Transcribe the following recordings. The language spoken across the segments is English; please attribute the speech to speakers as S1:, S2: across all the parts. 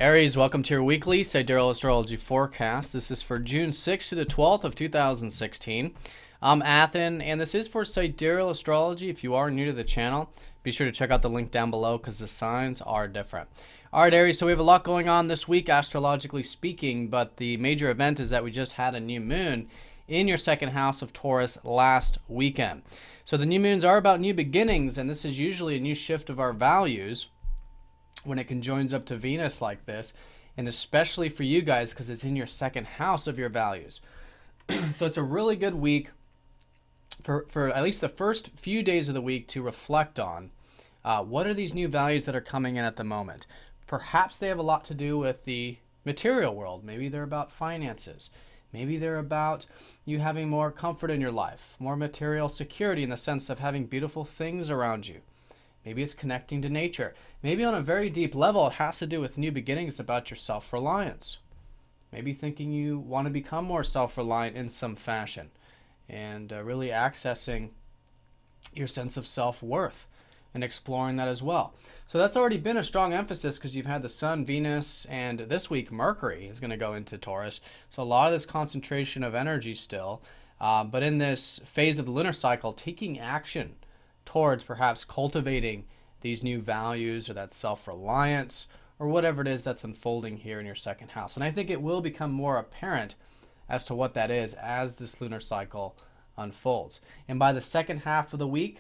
S1: Aries, welcome to your weekly Sidereal Astrology forecast. This is for June 6th to the 12th of 2016. I'm Athen, and this is for Sidereal Astrology. If you are new to the channel, be sure to check out the link down below because the signs are different. All right, Aries, so we have a lot going on this week, astrologically speaking, but the major event is that we just had a new moon in your second house of Taurus last weekend. So the new moons are about new beginnings, and this is usually a new shift of our values when it conjoins up to Venus like this, and especially for you guys because it's in your second house of your values. So it's a really good week for at least the first few days of the week to reflect on what are these new values that are coming in at the moment. Perhaps they have a lot to do with the material world. Maybe they're about finances. Maybe they're about you having more comfort in your life, more material security in the sense of having beautiful things around you. Maybe it's connecting to nature. Maybe on a very deep level, it has to do with new beginnings about your self-reliance. Maybe thinking you want to become more self-reliant in some fashion and really accessing your sense of self-worth and exploring that as well. So that's already been a strong emphasis because you've had the Sun, Venus, and this week Mercury is going to go into Taurus. So a lot of this concentration of energy still, but in this phase of the lunar cycle, taking action towards perhaps cultivating these new values or that self-reliance or whatever it is that's unfolding here in your second house. And I think it will become more apparent as to what that is as this lunar cycle unfolds. And by the second half of the week,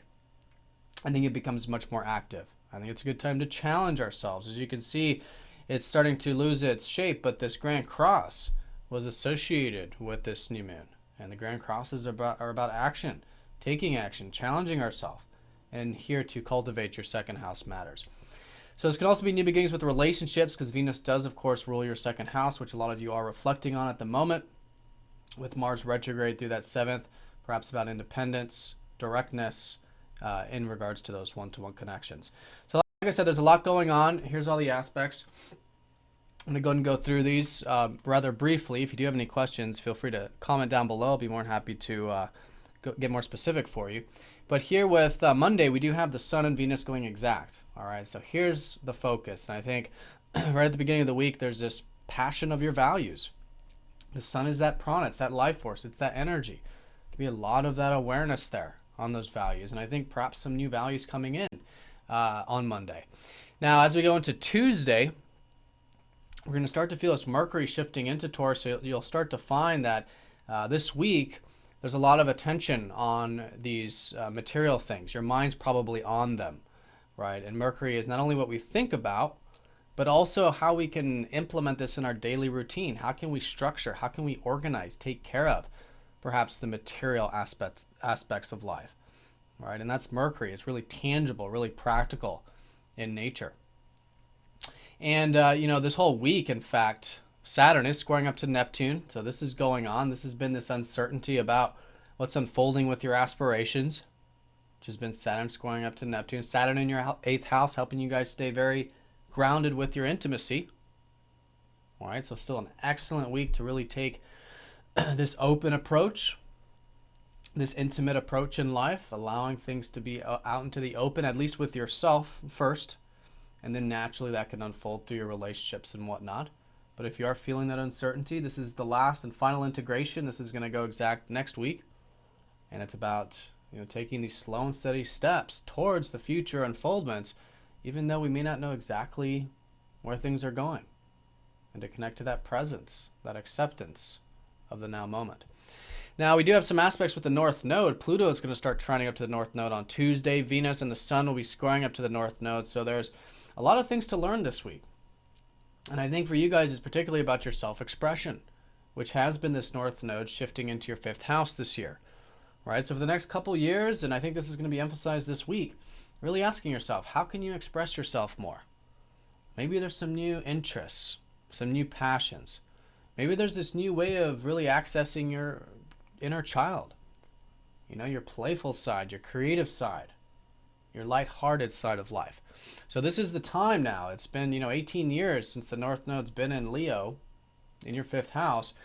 S1: I think it becomes much more active. I think it's a good time to challenge ourselves. As you can see, it's starting to lose its shape, but this Grand Cross was associated with this new moon. And the Grand Crosses are about action, taking action, challenging ourselves. And here to cultivate your second house matters. So this can also be new beginnings with relationships because Venus does, of course, rule your second house, which a lot of you are reflecting on at the moment with Mars retrograde through that 7th, perhaps about independence, directness in regards to those one-to-one connections. So like I said, there's a lot going on. Here's all the aspects. I'm going to go ahead and go through these rather briefly. If you do have any questions, feel free to comment down below. I'll be more than happy to get more specific for you. But here with Monday, we do have the Sun and Venus going exact. All right, so here's the focus. And I think right at the beginning of the week, there's this passion of your values. The Sun is that prana, it's that life force, it's that energy. There can be a lot of that awareness there on those values. And I think perhaps some new values coming in on Monday. Now, as we go into Tuesday, we're going to start to feel this Mercury shifting into Taurus. So you'll start to find that this week, there's a lot of attention on these material things. Your mind's probably on them, right? And Mercury is not only what we think about, but also how we can implement this in our daily routine. How can we structure? How can we organize, take care of perhaps the material aspects of life, right? And that's Mercury. It's really tangible, really practical in nature. And, this whole week, in fact, Saturn is squaring up to Neptune, so this is going on. This has been this uncertainty about what's unfolding with your aspirations, which has been Saturn squaring up to Neptune. Saturn in your 8th house, helping you guys stay very grounded with your intimacy. All right, so still an excellent week to really take this open approach, this intimate approach in life, allowing things to be out into the open, at least with yourself first, and then naturally that can unfold through your relationships and whatnot. But if you are feeling that uncertainty, this is the last and final integration. This is going to go exact next week. And it's about taking these slow and steady steps towards the future unfoldments, even though we may not know exactly where things are going. And to connect to that presence, that acceptance of the now moment. Now, we do have some aspects with the North Node. Pluto is going to start trending up to the North Node on Tuesday. Venus and the Sun will be squaring up to the North Node. So there's a lot of things to learn this week. And I think for you guys, it's particularly about your self-expression, which has been this North Node shifting into your 5th house this year, right? So for the next couple years, and I think this is going to be emphasized this week, really asking yourself, how can you express yourself more? Maybe there's some new interests, some new passions. Maybe there's this new way of really accessing your inner child, your playful side, your creative side, your lighthearted side of life. So this is the time now. It's been, 18 years since the North Node's been in Leo, in your 5th house.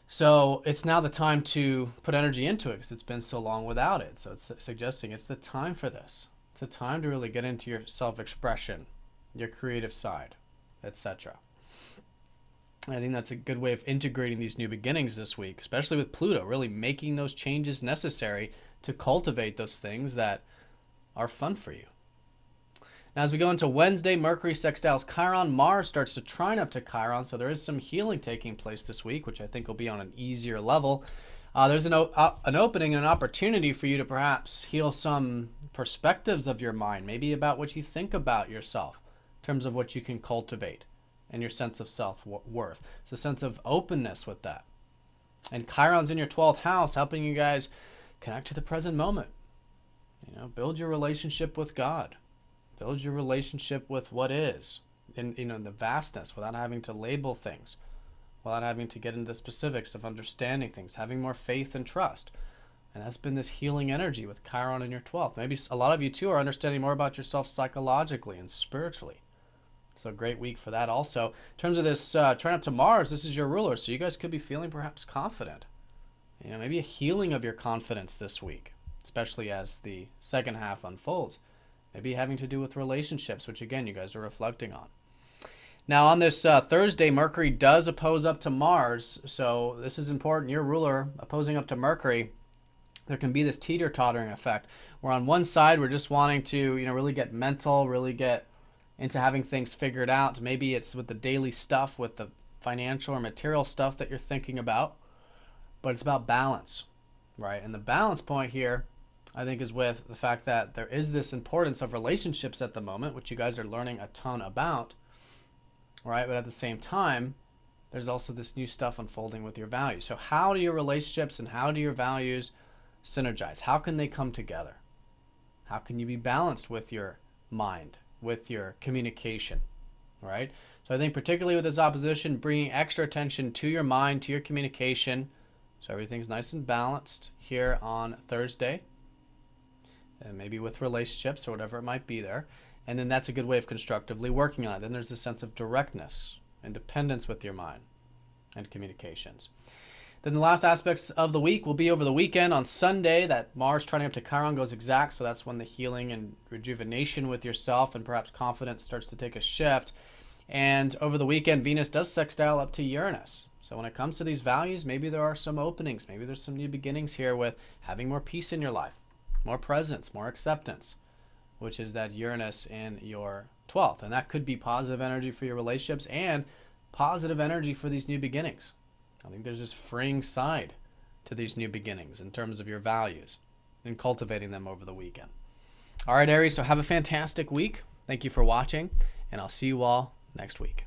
S1: So it's now the time to put energy into it because it's been so long without it. So it's suggesting it's the time for this. It's a time to really get into your self-expression, your creative side, etc. I think that's a good way of integrating these new beginnings this week, especially with Pluto, really making those changes necessary to cultivate those things that are fun for you. Now, as we go into Wednesday, Mercury sextiles Chiron. Mars starts to trine up to Chiron, so there is some healing taking place this week, which I think will be on an easier level. There's an opening and an opportunity for you to perhaps heal some perspectives of your mind, maybe about what you think about yourself in terms of what you can cultivate and your sense of self-worth. So a sense of openness with that. And Chiron's in your 12th house, helping you guys connect to the present moment. Build your relationship with God. Build your relationship with what is in the vastness, without having to label things, without having to get into the specifics of understanding things, having more faith and trust. And that's been this healing energy with Chiron in your 12th. Maybe a lot of you too are understanding more about yourself psychologically and spiritually. So a great week for that also. In terms of this trine up to Mars, this is your ruler, so you guys could be feeling perhaps confident. Maybe a healing of your confidence this week, especially as the second half unfolds. Maybe having to do with relationships, which again, you guys are reflecting on. Now on this Thursday, Mercury does oppose up to Mars, so this is important. Your ruler opposing up to Mercury, there can be this teeter-tottering effect, where on one side we're just wanting to really get mental, really get into having things figured out. Maybe it's with the daily stuff, with the financial or material stuff that you're thinking about, but it's about balance, right? And the balance point here, I think, is with the fact that there is this importance of relationships at the moment, which you guys are learning a ton about, right? But at the same time, there's also this new stuff unfolding with your values. So how do your relationships and how do your values synergize? How can they come together? How can you be balanced with your mind, with your communication, right? So I think particularly with this opposition, bringing extra attention to your mind, to your communication, so everything's nice and balanced here on Thursday, and maybe with relationships or whatever it might be there. And then that's a good way of constructively working on it. Then there's a sense of directness, independence with your mind and communications. Then the last aspects of the week will be over the weekend. On Sunday, that Mars trining up to Chiron goes exact, so that's when the healing and rejuvenation with yourself and perhaps confidence starts to take a shift. And over the weekend, Venus does sextile up to Uranus. So when it comes to these values, maybe there are some openings. Maybe there's some new beginnings here with having more peace in your life, more presence, more acceptance, which is that Uranus in your 12th. And that could be positive energy for your relationships and positive energy for these new beginnings. I think there's this freeing side to these new beginnings in terms of your values and cultivating them over the weekend. All right, Aries, so have a fantastic week. Thank you for watching, and I'll see you all next week.